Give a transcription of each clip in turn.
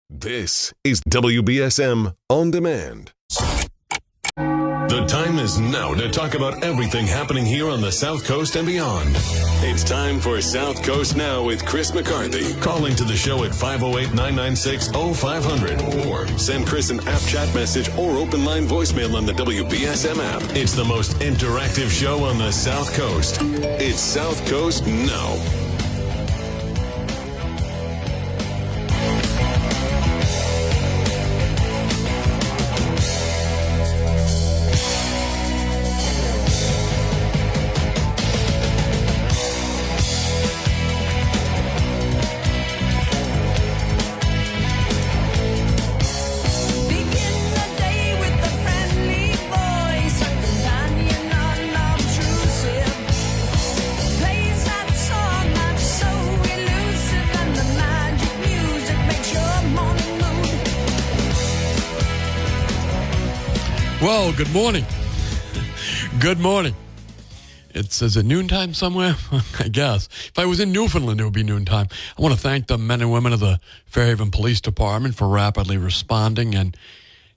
This is WBSM On Demand. The time is now to talk about everything happening here on the South Coast and beyond. It's time for South Coast Now with Chris McCarthy. Call into the show at 508-996-0500 or send Chris an app chat message or open line voicemail on the WBSM app. It's the most interactive show on the South Coast. It's South Coast Now. Well, good morning. Good morning. Is it noontime somewhere? I guess. If I was in Newfoundland, it would be noontime. I want to thank the men and women of the Fairhaven Police Department for rapidly responding and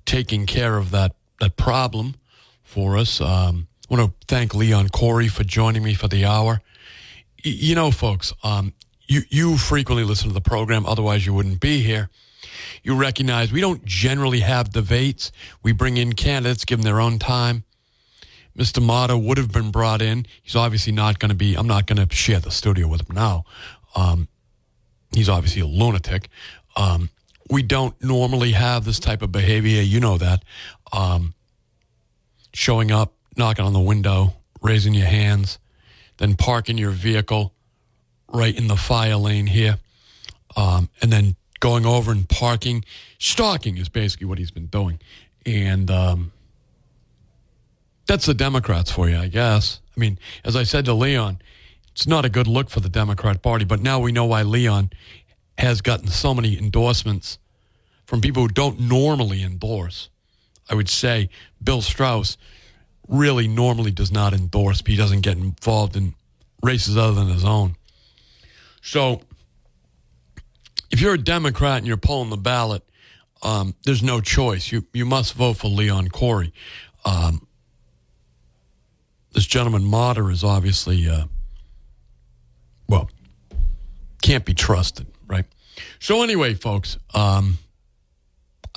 taking care of that problem for us. I want to thank Leon Corey for joining me for the hour. You know, folks, you frequently listen to the program, otherwise you wouldn't be here. You recognize we don't generally have debates. We bring in candidates, give them their own time. Mr. Mata would have been brought in. He's obviously not going to be, I'm not going to share the studio with him now. He's obviously a lunatic. We don't normally have this type of behavior. You know that. Showing up, knocking on the window, raising your hands, then parking your vehicle right in the fire lane here, and then going over and parking. Stalking is basically what he's been doing. And that's the Democrats for you, I guess. I mean, as I said to Leon, it's not a good look for the Democrat Party, but now we know why Leon has gotten so many endorsements from people who don't normally endorse. I would say Bill Strauss really normally does not endorse. He doesn't get involved in races other than his own. So if you're a Democrat and you're pulling the ballot, there's no choice. You must vote for Leon Corey. This gentleman, Mata, is obviously, can't be trusted, right? So anyway, folks, I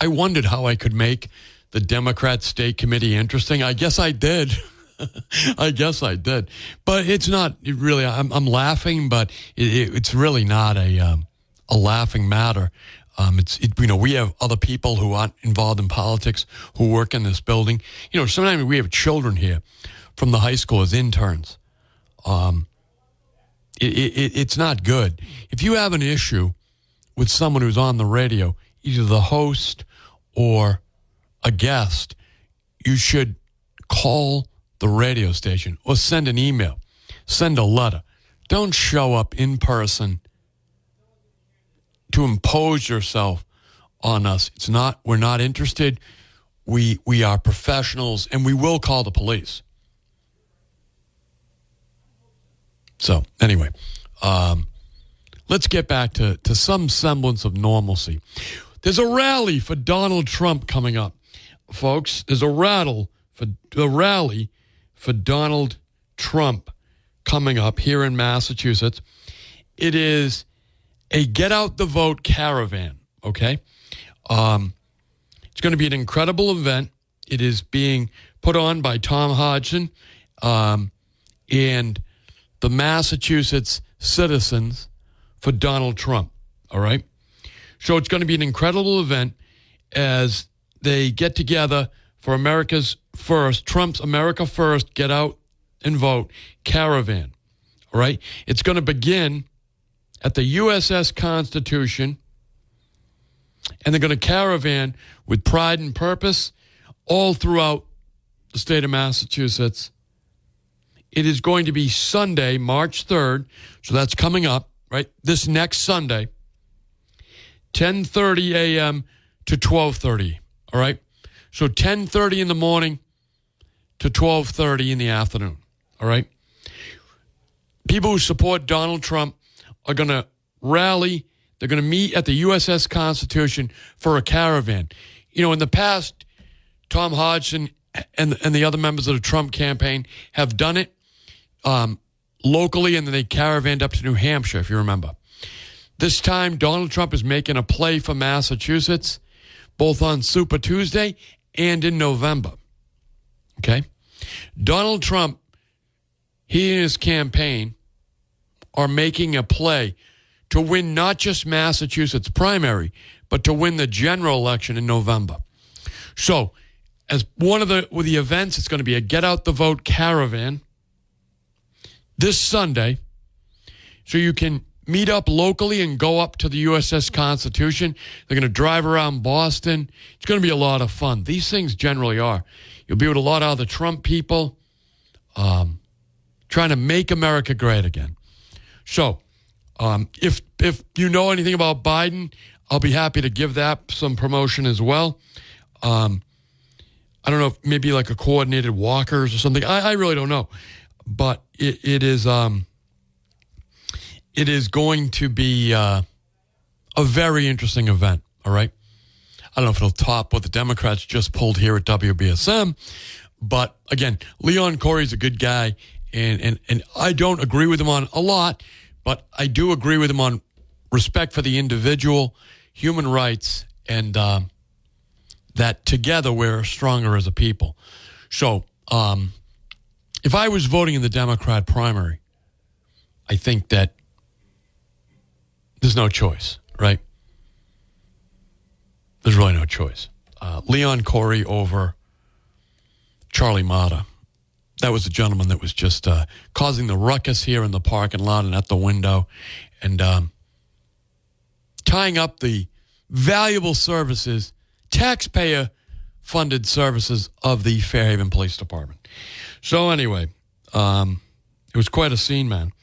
wondered how I could make the Democrat State Committee interesting. I guess I did. But it's not really, I'm laughing, but it's really not a laughing matter. We have other people who aren't involved in politics who work in this building. You know, sometimes we have children here from the high school as interns. It's not good. If you have an issue with someone who's on the radio, either the host or a guest, you should call the radio station or send an email, send a letter. Don't show up in person to impose yourself on us. We're not interested. We are professionals, and we will call the police. So anyway, let's get back to some semblance of normalcy. There's a rally for Donald Trump coming up, folks. There's a rally for Donald Trump coming up here in Massachusetts. It is a get out the vote caravan, okay? It's going to be an incredible event. It is being put on by Tom Hodgson and the Massachusetts Citizens for Donald Trump, all right? So it's going to be an incredible event as they get together for America's First, Trump's America First, Get Out and Vote caravan, all right? It's going to begin at the USS Constitution, and they're going to caravan with pride and purpose all throughout the state of Massachusetts. It is going to be Sunday, March 3rd, so that's coming up, right? This next Sunday, 10:30 a.m. to 12:30, all right? So 10:30 in the morning to 12:30 in the afternoon, all right? People who support Donald Trump are going to rally. They're going to meet at the USS Constitution for a caravan. In the past, Tom Hodgson and the other members of the Trump campaign have done it locally, and then they caravanned up to New Hampshire, if you remember. This time, Donald Trump is making a play for Massachusetts, both on Super Tuesday and in November. Okay? Donald Trump, he and his campaign are making a play to win not just Massachusetts primary, but to win the general election in November. So, as one of the events, it's going to be a Get Out the Vote caravan this Sunday, so you can meet up locally and go up to the USS Constitution. They're going to drive around Boston. It's going to be a lot of fun. These things generally are. You'll be with a lot of other Trump people trying to make America great again. So, if you know anything about Biden, I'll be happy to give that some promotion as well. I don't know if maybe like a coordinated walkers or something. I really don't know. But it is going to be a very interesting event, all right? I don't know if it'll top what the Democrats just pulled here at WBSM, but again, Leon Corey's a good guy, and I don't agree with him on a lot, but I do agree with him on respect for the individual, human rights, and that together we're stronger as a people. So, if I was voting in the Democrat primary, I think that there's no choice, right? There's really no choice. Leon Corey over Charlie Mata. That was the gentleman that was just causing the ruckus here in the parking lot and at the window, and tying up the valuable services, taxpayer-funded services of the Fairhaven Police Department. So anyway, it was quite a scene, man.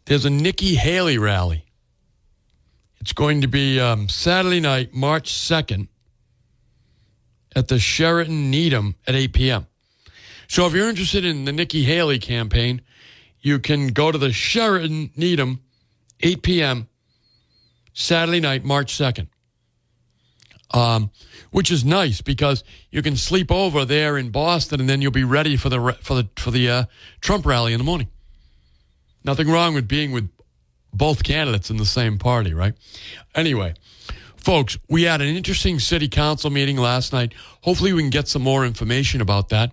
There's a Nikki Haley rally. It's going to be Saturday night, March 2nd, at the Sheraton Needham at 8 p.m. So if you're interested in the Nikki Haley campaign, you can go to the Sheraton Needham, 8 p.m., Saturday night, March 2nd. Which is nice because you can sleep over there in Boston and then you'll be ready for the Trump rally in the morning. Nothing wrong with being with both candidates in the same party, right? Anyway, folks, we had an interesting city council meeting last night. Hopefully we can get some more information about that.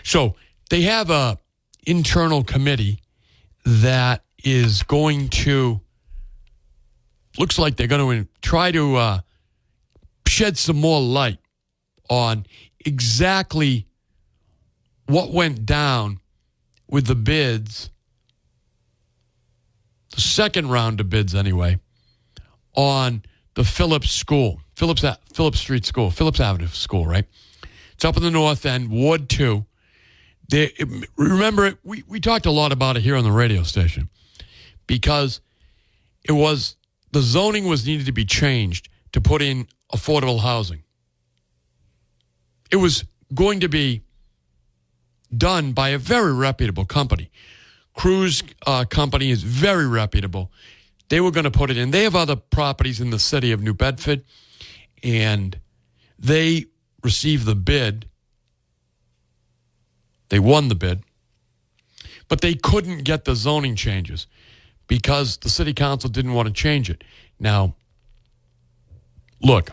So they have a internal committee that is going to, looks like they're going to try to shed some more light on exactly what went down with the bids, the second round of bids anyway, on the Phillips Street School, Phillips Avenue School, right? It's up in the North End, Ward 2. Remember, we talked a lot about it here on the radio station because the zoning was needed to be changed to put in affordable housing. It was going to be done by a very reputable company. Cruz Company is very reputable. They were going to put it in. They have other properties in the city of New Bedford, and they received the bid. They won the bid, but they couldn't get the zoning changes because the city council didn't want to change it. Now, look,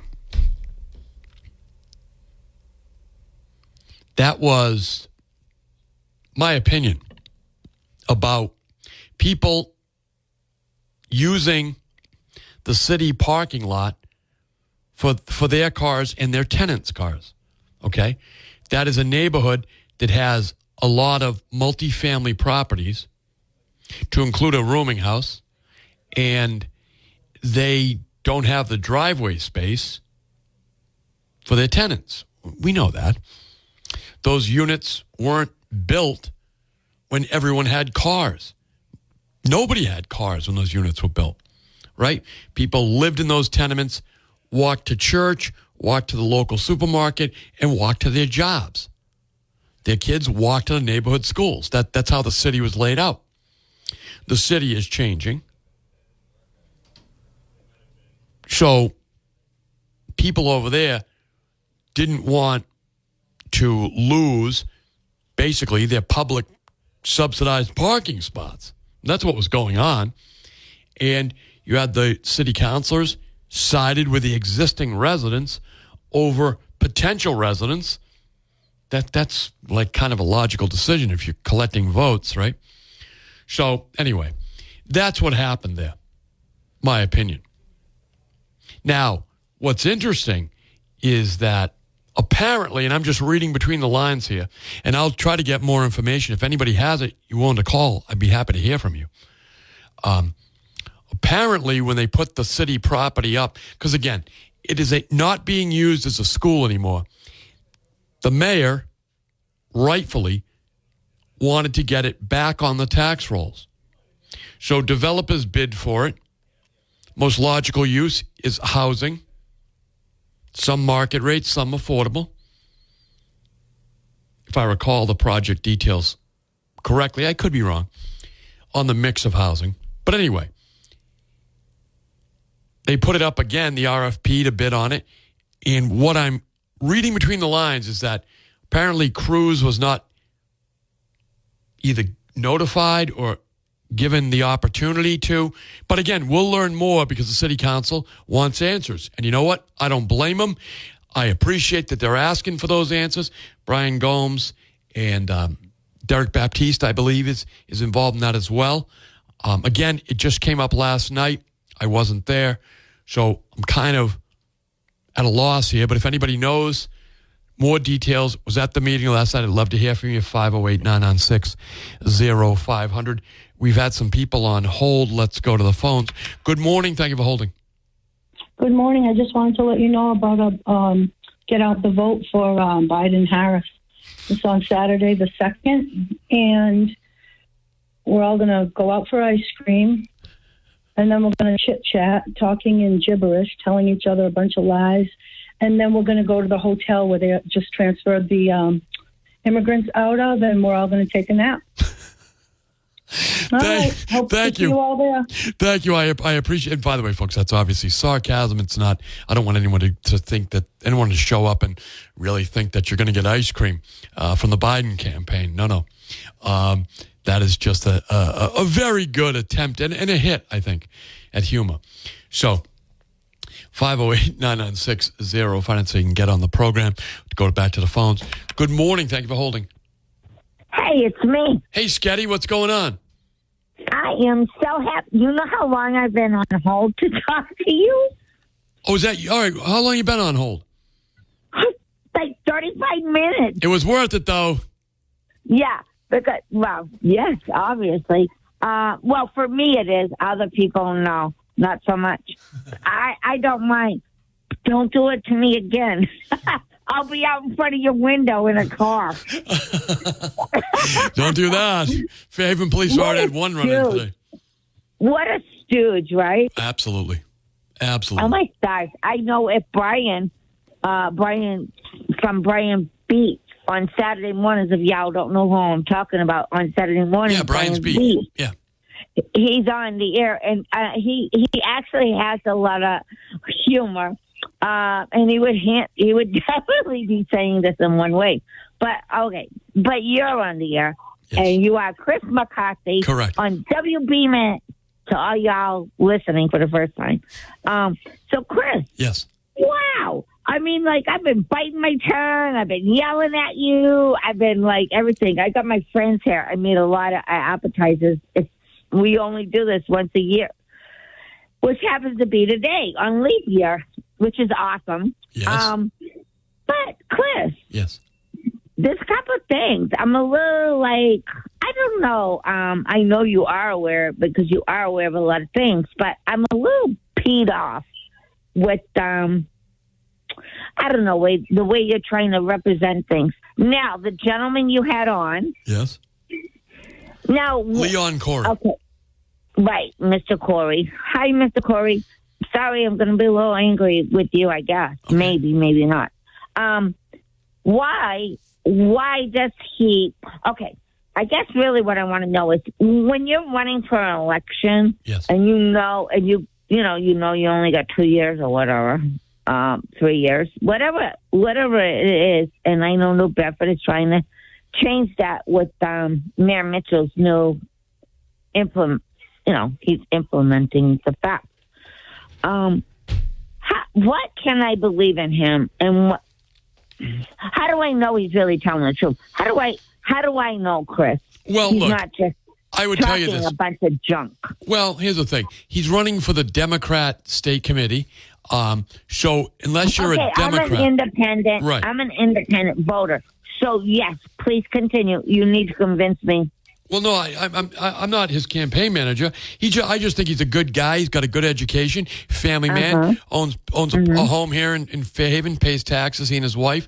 that was my opinion about people using the city parking lot for their cars and their tenants' cars, okay? That is a neighborhood that has a lot of multifamily properties, to include a rooming house, and they don't have the driveway space for their tenants. We know that. Those units weren't built when everyone had cars. Nobody had cars when those units were built, right? People lived in those tenements, walked to church, walked to the local supermarket, and walked to their jobs. their kids walk to the neighborhood schools. That's how the city was laid out. The city is changing. So people over there didn't want to lose basically their public subsidized parking spots. That's what was going on. And you had the city councilors sided with the existing residents over potential residents. That's like kind of a logical decision if you're collecting votes, right? So anyway, that's what happened there, my opinion. Now, what's interesting is that apparently, and I'm just reading between the lines here, and I'll try to get more information. If anybody has it, you're willing to call, I'd be happy to hear from you. Apparently, when they put the city property up, because again, it is not being used as a school anymore, the mayor rightfully wanted to get it back on the tax rolls. So developers bid for it. Most logical use is housing. Some market rates, some affordable. If I recall the project details correctly, I could be wrong on the mix of housing. But anyway, they put it up again, the RFP, to bid on it. And what I'm reading between the lines is that apparently Cruz was not either notified or given the opportunity to. But again, we'll learn more because the city council wants answers. And you know what? I don't blame them. I appreciate that they're asking for those answers. Brian Gomes and Derek Baptiste, I believe, is involved in that as well. Again, it just came up last night. I wasn't there. So I'm kind of at a loss here. But if anybody knows more details, was at the meeting last night, I'd love to hear from you. 508-996-0500. We've had some people on hold. Let's go to the phones. Good morning. Thank you for holding. Good morning. I just wanted to let you know about get out the vote for Biden-Harris. It's on Saturday the 2nd, and we're all going to go out for ice cream, and then we're going to chit-chat, talking in gibberish, telling each other a bunch of lies, and then we're going to go to the hotel where they just transferred the immigrants out of, and we're all going to take a nap. Thank you. See you all there. Thank you. I appreciate it. By the way, folks, that's obviously sarcasm. It's not, I don't want anyone to think that, anyone to show up and really think that you're going to get ice cream from the Biden campaign. No. That is just a very good attempt and a hit, I think, at humor. So 508-996-0500 so you can get on the program. Go back to the phones. Good morning. Thank you for holding. Hey, it's me. Hey, Sketty, what's going on? I am so happy. You know how long I've been on hold to talk to you? Oh, is that you? All right. How long you been on hold? Like 35 minutes. It was worth it, though. Yeah. Because, well, yes, obviously. Well, for me it is. Other people, no, not so much. I don't mind. Don't do it to me again. I'll be out in front of your window in a car. Don't do that. Fairhaven Police already had one run-in today. What a stooge, right? Absolutely. Oh, my gosh. I know if Brian from Brian Beach on Saturday mornings, if y'all don't know who I'm talking about, on Saturday mornings. Yeah, Brian's Beach. Yeah. He's on the air, and he actually has a lot of humor. And he would definitely be saying this in one way. But, okay. But you're on the air, yes. And you are Chris McCarthy. Correct. On WBSM, to all y'all listening for the first time. So, Chris. Yes. Wow. I mean, like, I've been biting my tongue. I've been yelling at you. I've been, like, everything. I got my friends here. I made a lot of appetizers. We only do this once a year, which happens to be today on leap year, which is awesome. Yes. But, Chris. Yes. There's a couple of things. I'm a little like, I don't know. I know you are aware because you are aware of a lot of things, but I'm a little peed off with, I don't know, the way you're trying to represent things. Now, the gentleman you had on. Yes. Now. Leon Corey. Okay. Right, Mr. Corey. Hi, Mr. Corey. Sorry, I'm going to be a little angry with you, I guess. Okay. Maybe not. Why why does he? Okay, I guess really what I want to know is when you're running for an election, Yes. and you only got 2 years or whatever, 3 years, whatever it is, and I know New Bedford is trying to change that with Mayor Mitchell's new he's implementing the facts. What can I believe in him, and how do I know he's really telling the truth? How do I know, Chris? Well, he's look, not just I would tell you talking this. a bunch of junk. Well, here's the thing. He's running for the Democrat state committee. So unless you're a Democrat. I'm an independent. Right. I'm an independent voter. So, yes, please continue. You need to convince me. Well, no, I'm not his campaign manager. I just think he's a good guy. He's got a good education, family man, owns a home here in Fairhaven, pays taxes, he and his wife.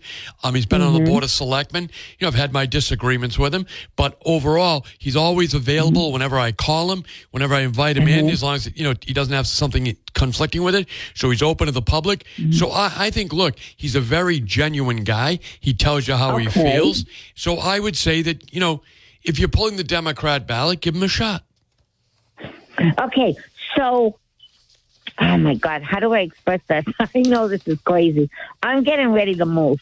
He's been on the board of selectmen. I've had my disagreements with him, but overall, he's always available whenever I call him, whenever I invite him in, as long as he doesn't have something conflicting with it. So he's open to the public. So I think, look, he's a very genuine guy. He tells you how he feels. So I would say that if you're pulling the Democrat ballot, give him a shot. Okay, so, oh my God, how do I express this? I know this is crazy. I'm getting ready to move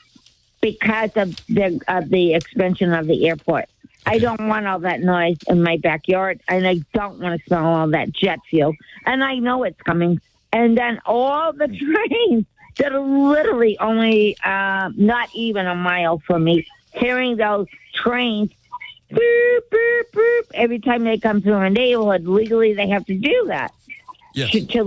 because of the expansion of the airport. I don't want all that noise in my backyard, and I don't want to smell all that jet fuel. And I know it's coming. And then all the trains that are literally only not even a mile from me, hearing those trains boop, boop, boop. Every time they come through a neighborhood, legally they have to do that. Yes. To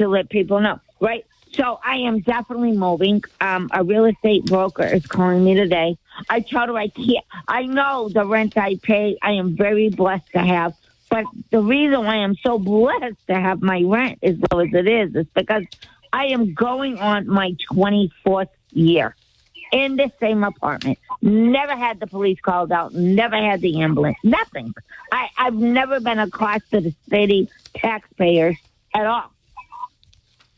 let people know, right? So I am definitely moving. A real estate broker is calling me today. I told her I know the rent I pay, I am very blessed to have. But the reason why I'm so blessed to have my rent as low as it is because I am going on my 24th year in the same apartment. Never had the police called out. Never had the ambulance. Nothing. I've never been a cost to the city taxpayers at all.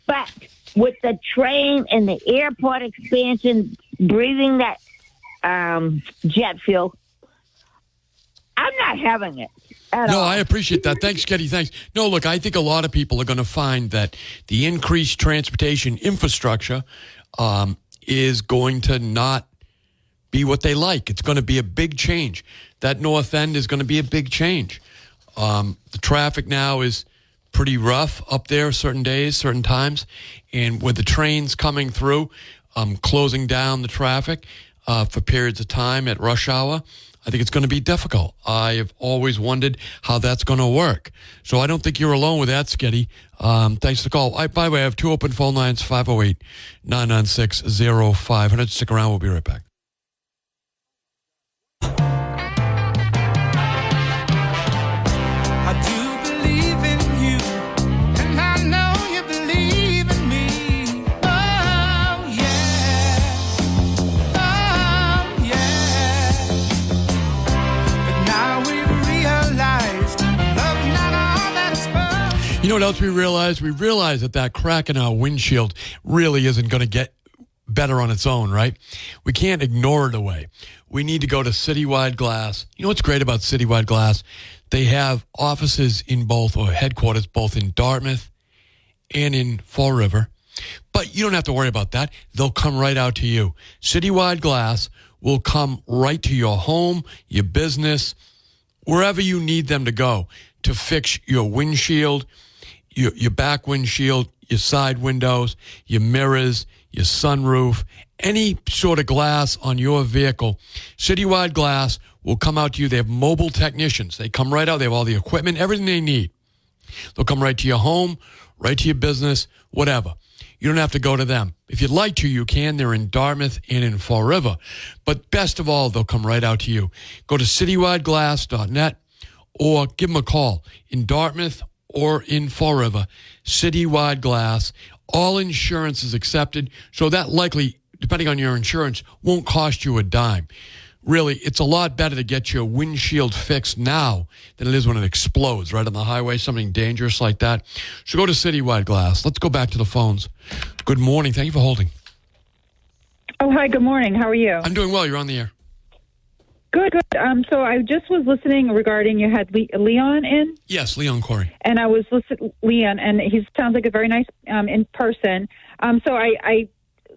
But with the train and the airport expansion, breathing that jet fuel, I'm not having it at all. No, I appreciate that. Thanks, Ketty. Thanks. No, look, I think a lot of people are going to find that the increased transportation infrastructure is going to not be what they like. It's going to be a big change. That North End is going to be a big change. The traffic now is pretty rough up there certain days, certain times. And with the trains coming through, closing down the traffic for periods of time at rush hour, I think it's going to be difficult. I have always wondered how that's going to work. So I don't think you're alone with that, Sketty. Thanks for the call. By the way, I have two open phone lines, 508-996-0500. Stick around. We'll be right back. You know what else we realized? We realized that crack in our windshield really isn't going to get better on its own, right? We can't ignore it away. We need to go to Citywide Glass. You know what's great about Citywide Glass? They have offices in both, or headquarters, both in Dartmouth and in Fall River. But you don't have to worry about that. They'll come right out to you. Citywide Glass will come right to your home, your business, wherever you need them to go to fix your windshield, your back windshield, your side windows, your mirrors, your sunroof, any sort of glass on your vehicle. Citywide Glass will come out to you. They have mobile technicians. They come right out. They have all the equipment, everything they need. They'll come right to your home, right to your business, whatever. You don't have to go to them. If you'd like to, you can. They're in Dartmouth and in Fall River. But best of all, they'll come right out to you. Go to citywideglass.net or give them a call in Dartmouth or in Fall River. Citywide Glass. All insurance is accepted, so that likely, depending on your insurance, won't cost you a dime. Really, it's a lot better to get your windshield fixed now than it is when it explodes right on the highway, something dangerous like that. So go to Citywide Glass. Let's go back to the phones. Good morning. Thank you for holding. Oh, hi. Good morning. How are you? I'm doing well. You're on the air. Good, good. So I just was listening regarding you had Leon in. Yes, Leon Corey. And I was listening, Leon, and he sounds like a very nice in person. So I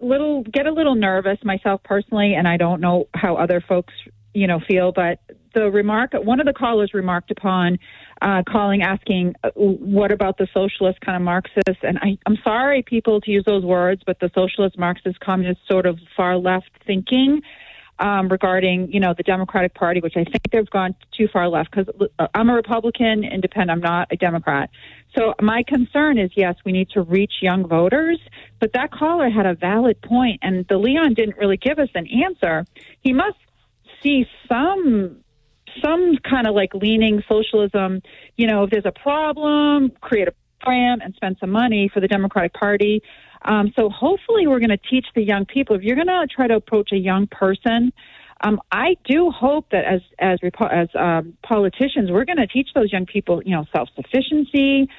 get a little nervous myself personally, and I don't know how other folks, feel. But one of the callers remarked upon asking, what about the socialist kind of Marxist? And I'm sorry, people, to use those words, but the socialist, Marxist, communist sort of far left thinking regarding, the Democratic Party, which I think they've gone too far left because I'm a Republican, independent. I'm not a Democrat. So my concern is, yes, we need to reach young voters, but that caller had a valid point, and the Leon didn't really give us an answer. He must see some kind of like leaning socialism, if there's a problem, create a program and spend some money for the Democratic Party. So hopefully we're going to teach the young people. If you're going to try to approach a young person, I do hope that as politicians, we're going to teach those young people, self-sufficiency,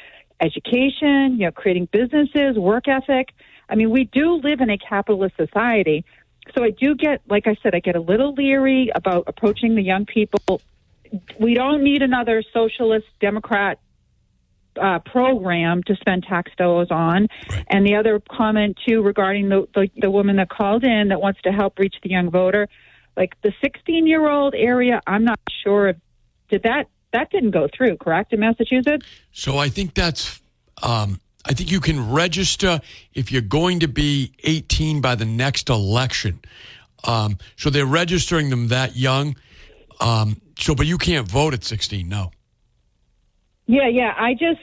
education, creating businesses, work ethic. I mean, we do live in a capitalist society. So I do get, like I said, I get a little leery about approaching the young people. We don't need another socialist Democrat program to spend tax dollars on. Right. And the other comment, too, regarding the woman that called in that wants to help reach the young voter, like the 16-year-old area, I'm not sure. That didn't go through, correct, in Massachusetts? So I think that's I think you can register if you're going to be 18 by the next election. So they're registering them that young. But you can't vote at 16, no. Yeah. I just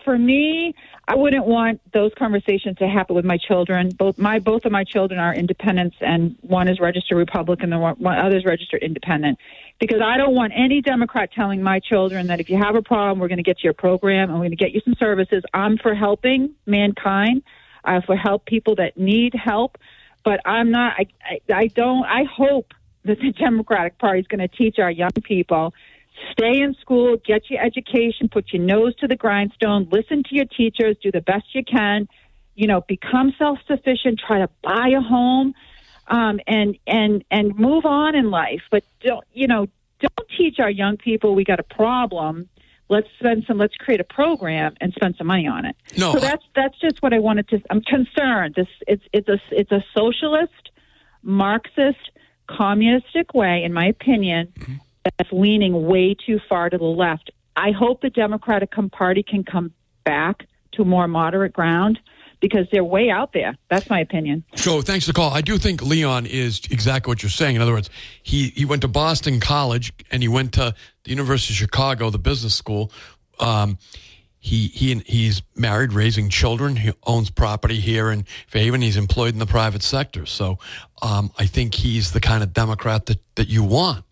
for me, I wouldn't want those conversations to happen with my children. Both of my children are independents, and one is registered Republican, and one other is registered independent. Because I don't want any Democrat telling my children that if you have a problem, we're going to get you a program and we're going to get you some services. I'm for helping mankind, for help people that need help, but I'm not. I hope that the Democratic Party is going to teach our young people. Stay in school, get your education, put your nose to the grindstone, listen to your teachers, do the best you can, become self-sufficient, try to buy a home, and move on in life. But don't teach our young people we got a problem. Let's create a program and spend some money on it. No, so that's just what I wanted to. I'm concerned. It's a socialist, Marxist, communistic way, in my opinion. Mm-hmm. That's leaning way too far to the left. I hope the Democratic Party can come back to more moderate ground because they're way out there. That's my opinion. So thanks for the call. I do think Leon is exactly what you're saying. In other words, he went to Boston College and he went to the University of Chicago, the business school. He's married, raising children. He owns property here in Fairhaven. He's employed in the private sector. So I think he's the kind of Democrat that you want.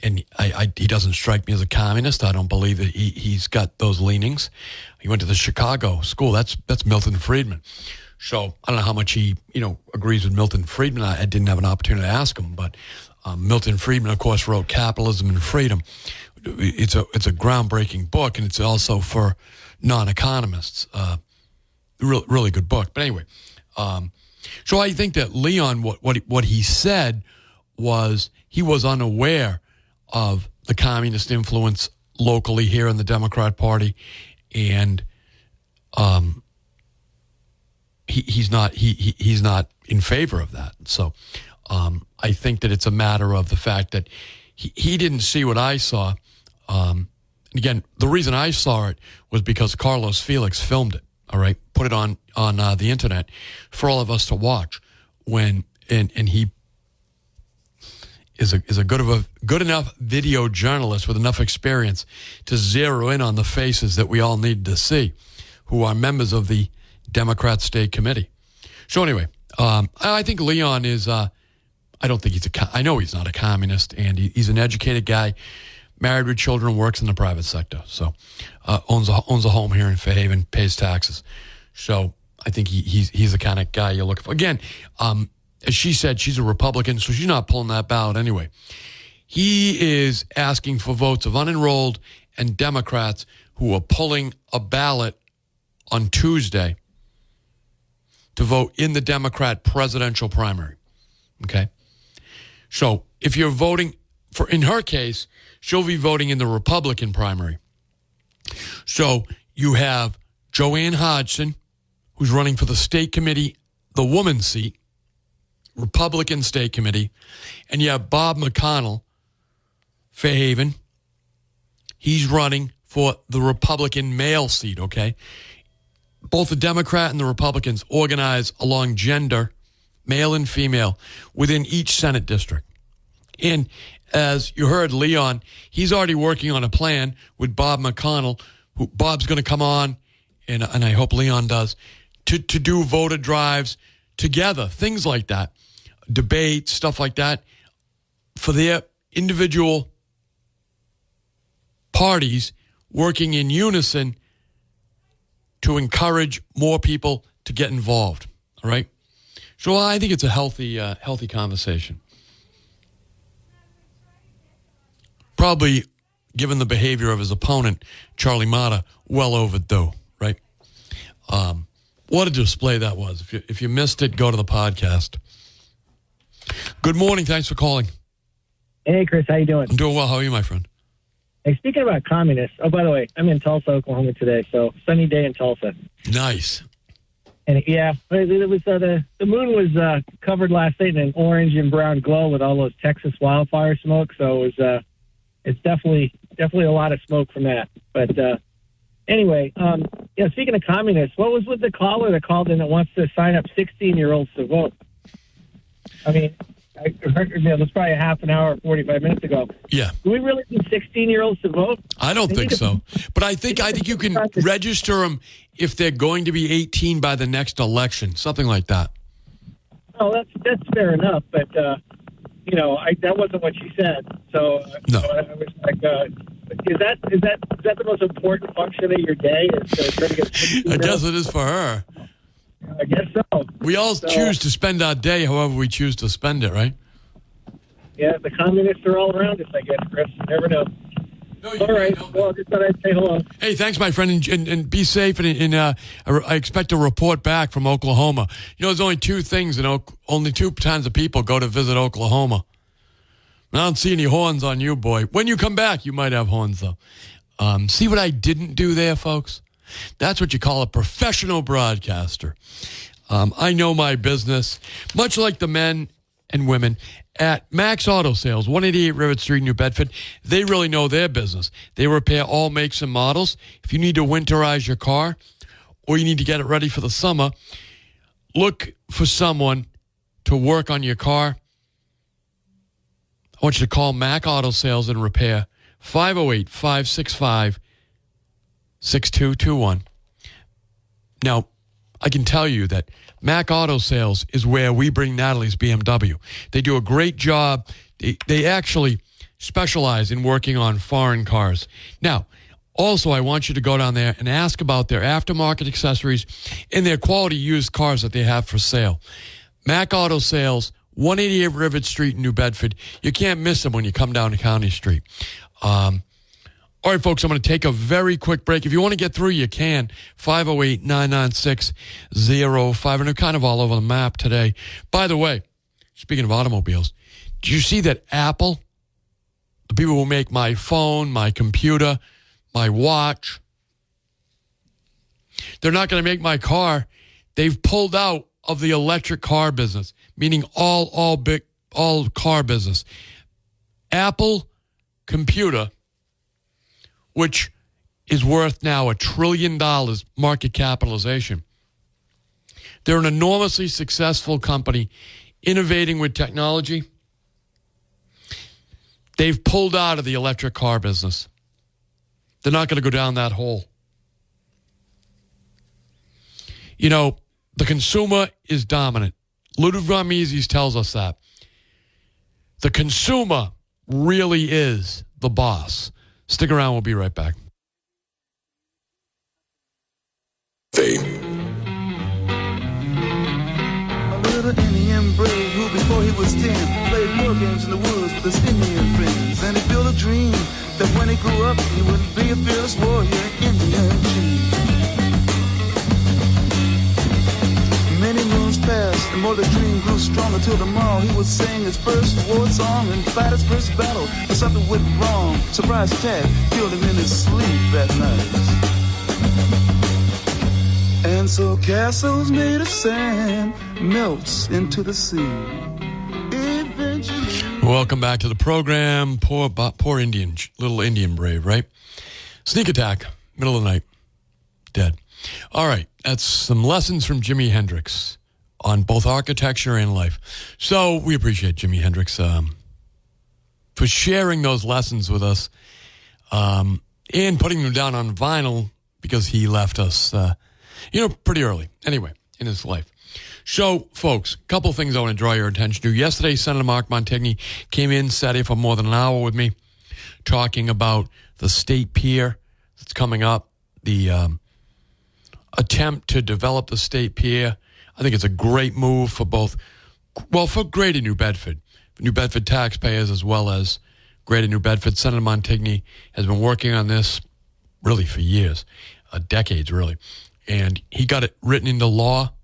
And he doesn't strike me as a communist. I don't believe that he's got those leanings. He went to the Chicago school. That's Milton Friedman. So I don't know how much he agrees with Milton Friedman. I didn't have an opportunity to ask him, but Milton Friedman, of course, wrote Capitalism and Freedom. It's a groundbreaking book, and it's also for non-economists. Really good book. But anyway, so I think that Leon, what he said was he was unaware of the communist influence locally here in the Democrat Party, and he's not in favor of that. So I think that it's a matter of the fact that he didn't see what I saw. Again, the reason I saw it was because Carlos Felix filmed it. All right, put it on the internet for all of us to watch. And he is a good enough video journalist with enough experience to zero in on the faces that we all need to see, who are members of the Democrat State Committee. So anyway, I think Leon is. I don't think I know he's not a communist, and he's an educated guy, married with children, works in the private sector. So owns a home here in Fairhaven, pays taxes. So I think he's the kind of guy you're looking for. Again, as she said, she's a Republican, so she's not pulling that ballot anyway. He is asking for votes of unenrolled and Democrats who are pulling a ballot on Tuesday to vote in the Democrat presidential primary. Okay? So if you're voting in her case, she'll be voting in the Republican primary. So you have Joanne Hodgson, who's running for the state committee, the woman's seat, Republican state committee, and you have Bob McConnell, Fairhaven. He's running for the Republican male seat, okay? Both the Democrat and the Republicans organize along gender, male and female, within each Senate district. And as you heard Leon, he's already working on a plan with Bob McConnell, who Bob's going to come on, and I hope Leon does, to do voter drives together, things like that, debate, stuff like that, for their individual parties working in unison to encourage more people to get involved, all right? So I think it's a healthy conversation. Probably, given the behavior of his opponent, Charlie Mata, well overdue, right? What a display that was. If you missed it, go to the podcast. Good morning. Thanks for calling. Hey, Chris. How you doing? I'm doing well. How are you, my friend? Hey, speaking about communists, oh, by the way, I'm in Tulsa, Oklahoma today, so sunny day in Tulsa. Nice. And yeah, it was the moon was covered last night in an orange and brown glow with all those Texas wildfire smoke, so it was it's definitely a lot of smoke from that. But anyway, yeah, speaking of communists, what was with the caller that called in that wants to sign up 16-year-olds to vote? I mean, I heard, that's probably a half an hour, 45 minutes ago. Yeah. Do we really need 16-year-olds to vote? I don't think so. But I think you can register them if they're going to be 18 by the next election, something like that. Oh, that's fair enough, but that wasn't what she said. So no. I was like, is that the most important function of your day? Is to try to get I guess it is for her. I guess so. We all choose to spend our day however we choose to spend it, right? Yeah, the communists are all around us, I guess, Chris. You never know. No, all right. Well, I just thought I'd say hello. Hey, thanks, my friend, and be safe. And I expect a report back from Oklahoma. There's only two things, only two times of people go to visit Oklahoma. I don't see any horns on you, boy. When you come back, you might have horns, though. See what I didn't do there, folks? That's what you call a professional broadcaster. I know my business, much like the men and women at Max Auto Sales, 188 Rivet Street, New Bedford. They really know their business. They repair all makes and models. If you need to winterize your car or you need to get it ready for the summer, look for someone to work on your car. I want you to call Mac Auto Sales and Repair, 508-565-6221. Now, I can tell you that Mac Auto Sales is where we bring Natalie's BMW. They do a great job. They actually specialize in working on foreign cars. Now, also, I want you to go down there and ask about their aftermarket accessories and their quality used cars that they have for sale. Mac Auto Sales, 188 Rivet Street in New Bedford. You can't miss them when you come down to County Street. All right, folks, I'm going to take a very quick break. If you want to get through, you can. 508-996-05. And they're kind of all over the map today. By the way, speaking of automobiles, did you see that Apple, the people who make my phone, my computer, my watch, they're not going to make my car. They've pulled out of the electric car business, meaning all car business. Apple Computer, which is worth now $1 trillion market capitalization. They're an enormously successful company, innovating with technology. They've pulled out of the electric car business. They're not going to go down that hole. The consumer is dominant. Ludwig von Mises tells us that. The consumer really is the boss. Stick around. We'll be right back. A little Indian brave who before he was 10 played war games in the woods with his Indian friends. And he built a dream that when he grew up he would be a fearless warrior, Indian chief. Many the dream grew stronger till tomorrow. He would sing his first war song and fight his first battle. But something went wrong. Surprise attack killed him in his sleep that night. And so castles made of sand melts into the sea. Eventually. Welcome back to the program. Poor Indian, little Indian brave, right? Sneak attack, middle of the night, dead. All right, that's some lessons from Jimi Hendrix on both architecture and life. So we appreciate Jimi Hendrix for sharing those lessons with us and putting them down on vinyl because he left us, pretty early. Anyway, in his life. So, folks, a couple things I want to draw your attention to. Yesterday, Senator Mark Montigny came in, sat here for more than an hour with me, talking about the state pier that's coming up, the attempt to develop the state pier. I think it's a great move for for Greater New Bedford, New Bedford taxpayers as well as Greater New Bedford. Senator Montigny has been working on this really for years, decades really, and he got it written into law.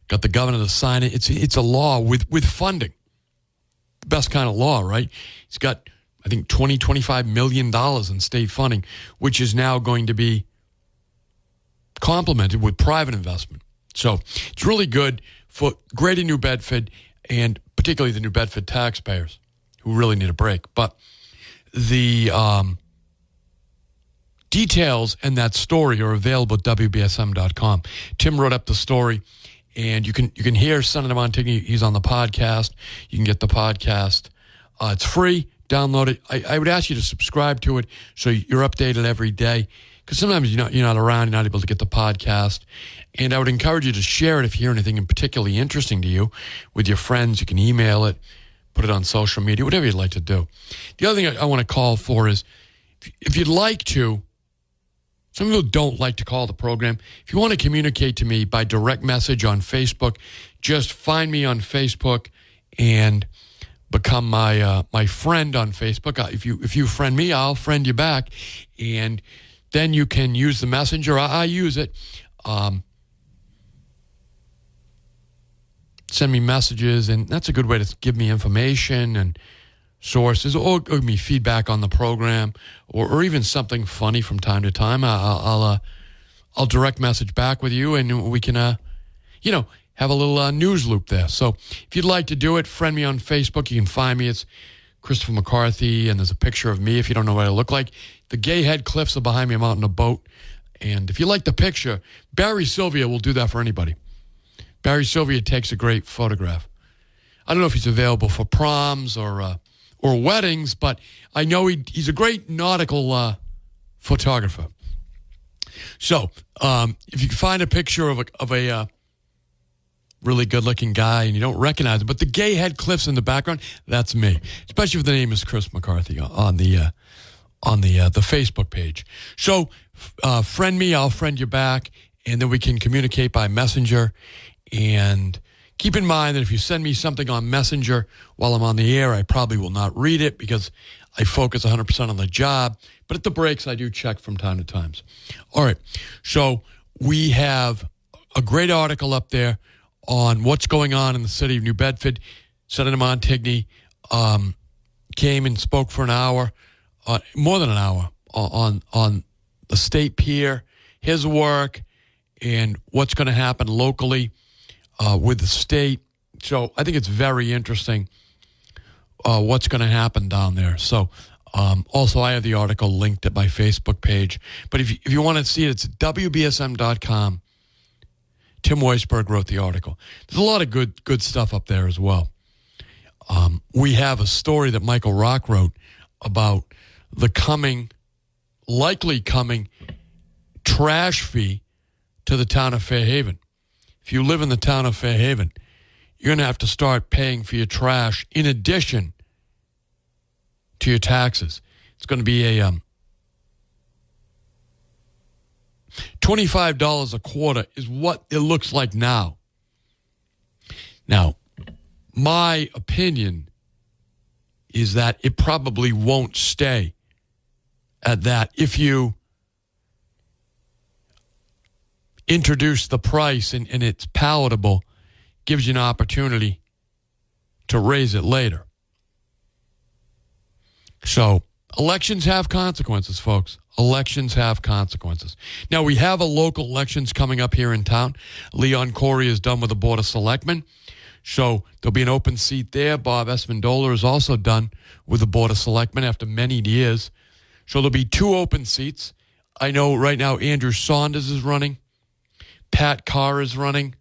Got the governor to sign it. It's a law with funding. The best kind of law, right? He's got, I think, $25 million in state funding, which is now going to be complemented with private investment. So it's really good for Greater New Bedford and particularly the New Bedford taxpayers who really need a break. But the details in that story are available at WBSM.com. Tim wrote up the story. And you can hear Senator Montigny. He's on the podcast. You can get the podcast. It's free. Download it. I would ask you to subscribe to it so you're updated every day. Because sometimes you're not around, you're not able to get the podcast. And I would encourage you to share it if you hear anything particularly interesting to you with your friends. You can email it, put it on social media, whatever you'd like to do. The other thing I want to call for is if you'd like to, some people don't like to call the program. If you want to communicate to me by direct message on Facebook, just find me on Facebook and become my friend on Facebook. If you friend me, I'll friend you back, and then you can use the messenger. I use it. Send me messages, and that's a good way to give me information and sources, or give me feedback on the program, or even something funny from time to time. I'll direct message back with you, and we can, have a little news loop there. So if you'd like to do it, friend me on Facebook. You can find me. It's Christopher McCarthy, and there's a picture of me if you don't know what I look like. The Gay Head Cliffs are behind me. I'm out in a boat. And if you like the picture, Barry Sylvia will do that for anybody. Barry Sylvia takes a great photograph. I don't know if he's available for proms or weddings, but I know he's a great nautical photographer. So if you can find a picture of a really good-looking guy and you don't recognize him, but the Gay Head Cliffs in the background, that's me. Especially if the name is Chris McCarthy on the Facebook page. So friend me, I'll friend you back, and then we can communicate by messenger. And keep in mind that if you send me something on Messenger while I'm on the air, I probably will not read it because I focus 100% on the job. But at the breaks, I do check from time to time. All right. So we have a great article up there on what's going on in the city of New Bedford. Senator Montigny came and spoke for an hour, more than an hour, on the state pier, his work, and what's going to happen locally with the state. So I think it's very interesting what's going to happen down there. So also I have the article linked at my Facebook page. But if you want to see it, it's WBSM.com. Tim Weisberg wrote the article. There's a lot of good stuff up there as well. We have a story that Michael Rock wrote about the likely coming trash fee to the town of Fairhaven. If you live in the town of Fairhaven, you're going to have to start paying for your trash in addition to your taxes. It's going to be a $25 a quarter is what it looks like now. Now, my opinion is that it probably won't stay at that if you introduce the price and it's palatable gives you an opportunity to raise it later. So elections have consequences, folks. Elections have consequences. Now, we have a local elections coming up here in town. Leon Corey is done with the Board of Selectmen. So there'll be an open seat there. Bob Esmondola is also done with the Board of Selectmen after many years. So there'll be 2 open seats. I know right now Andrew Saunders is running. Pat Carr is running.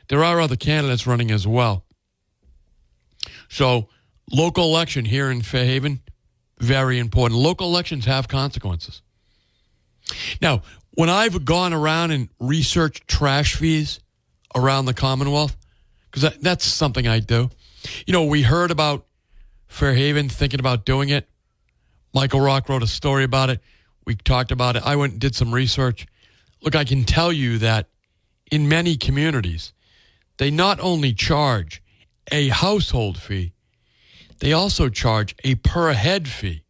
There are other candidates running as well. So local election here in Fairhaven, very important. Local elections have consequences. Now, when I've gone around and researched trash fees around the Commonwealth, because that's something I do. You know, we heard about Fairhaven thinking about doing it. Michael Rock wrote a story about it. We talked about it. I went and did some research. Look, I can tell you that in many communities, they not only charge a household fee, they also charge a per head fee.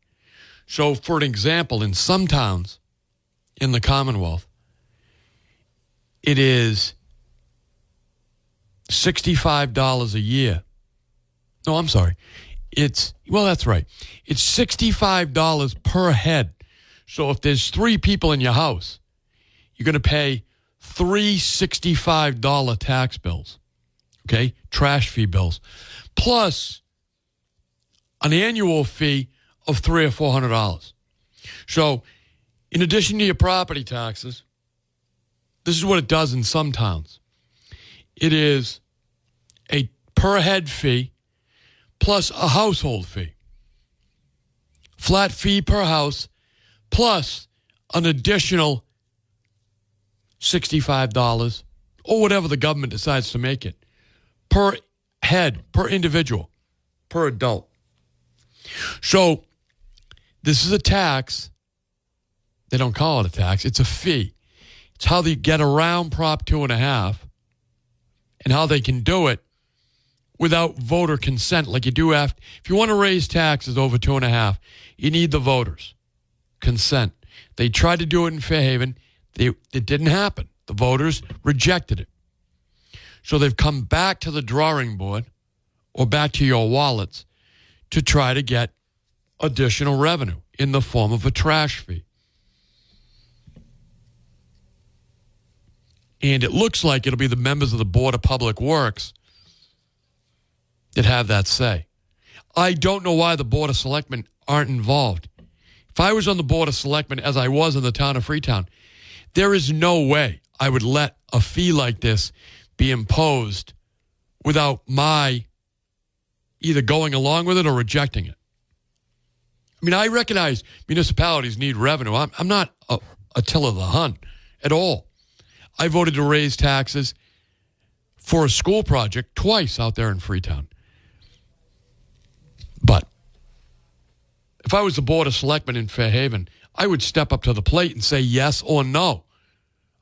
So, for an example, in some towns in the Commonwealth, it is $65 a year. No, I'm sorry. That's right. It's $65 per head. So if there's 3 people in your house, you're going to pay 3 $65 tax bills, okay? Trash fee bills, plus an annual fee of $300 or $400. So in addition to your property taxes, this is what it does in some towns. It is a per head fee plus a household fee. Flat fee per house plus an additional $65 or whatever the government decides to make it per head, per individual, per adult. So this is a tax. They don't call it a tax. It's a fee. It's how they get around Prop 2.5 and how they can do it without voter consent like you do after. If you want to raise taxes over 2.5, you need the voters' consent. They tried to do it in Fairhaven. It didn't happen. The voters rejected it. So they've come back to the drawing board or back to your wallets to try to get additional revenue in the form of a trash fee. And it looks like it'll be the members of the Board of Public Works that have that say. I don't know why the Board of Selectmen aren't involved. If I was on the Board of Selectmen, as I was in the town of Freetown, there is no way I would let a fee like this be imposed without my either going along with it or rejecting it. I mean, I recognize municipalities need revenue. I'm not Attila the Hun at all. I voted to raise taxes for a school project twice out there in Freetown. But if I was the Board of Selectmen in Fairhaven, I would step up to the plate and say yes or no.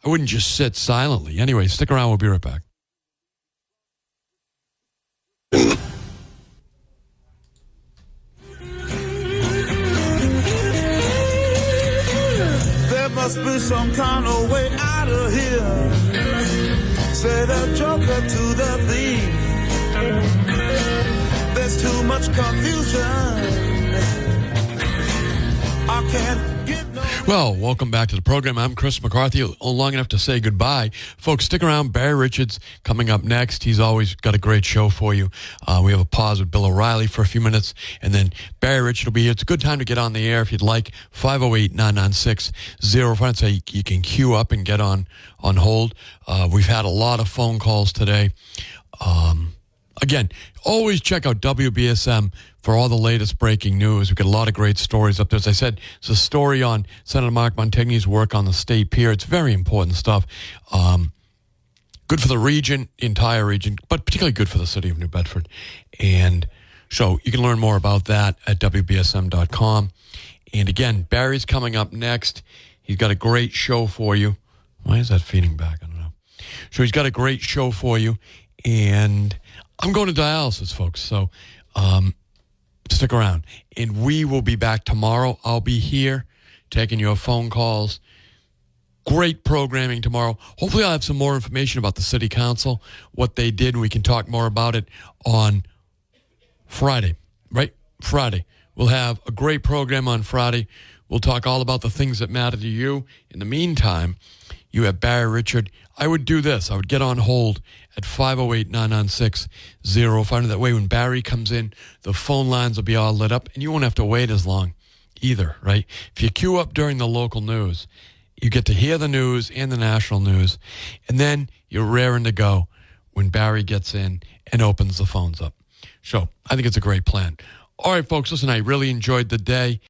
I wouldn't just sit silently. Anyway, stick around. We'll be right back. There must be some kind of way out of here. Say the joker to the thief. There's too much confusion. I can't get no... Well, welcome back to the program. I'm Chris McCarthy. Long enough to say goodbye. Folks, stick around. Barry Richards coming up next. He's always got a great show for you. We have a pause with Bill O'Reilly for a few minutes, and then Barry Richards will be here. It's a good time to get on the air if you'd like. 508-996-05. So you can queue up and get on hold. We've had a lot of phone calls today. Again, always check out WBSM for all the latest breaking news. We've got a lot of great stories up there. As I said, it's a story on Senator Mark Montigny's work on the state pier. It's very important stuff. Good for the region, entire region, but particularly good for the city of New Bedford. And so you can learn more about that at WBSM.com. And again, Barry's coming up next. He's got a great show for you. Why is that feeding back? I don't know. So he's got a great show for you. And I'm going to dialysis, folks, so stick around. And we will be back tomorrow. I'll be here taking your phone calls. Great programming tomorrow. Hopefully I'll have some more information about the city council, what they did, and we can talk more about it on Friday, right? Friday. We'll have a great program on Friday. We'll talk all about the things that matter to you. In the meantime, you have Barry Richard. I would do this. I would get on hold at 508-996-0500. That way when Barry comes in, the phone lines will be all lit up, and you won't have to wait as long either, right? If you queue up during the local news, you get to hear the news and the national news, and then you're raring to go when Barry gets in and opens the phones up. So I think it's a great plan. All right, folks, listen, I really enjoyed the day.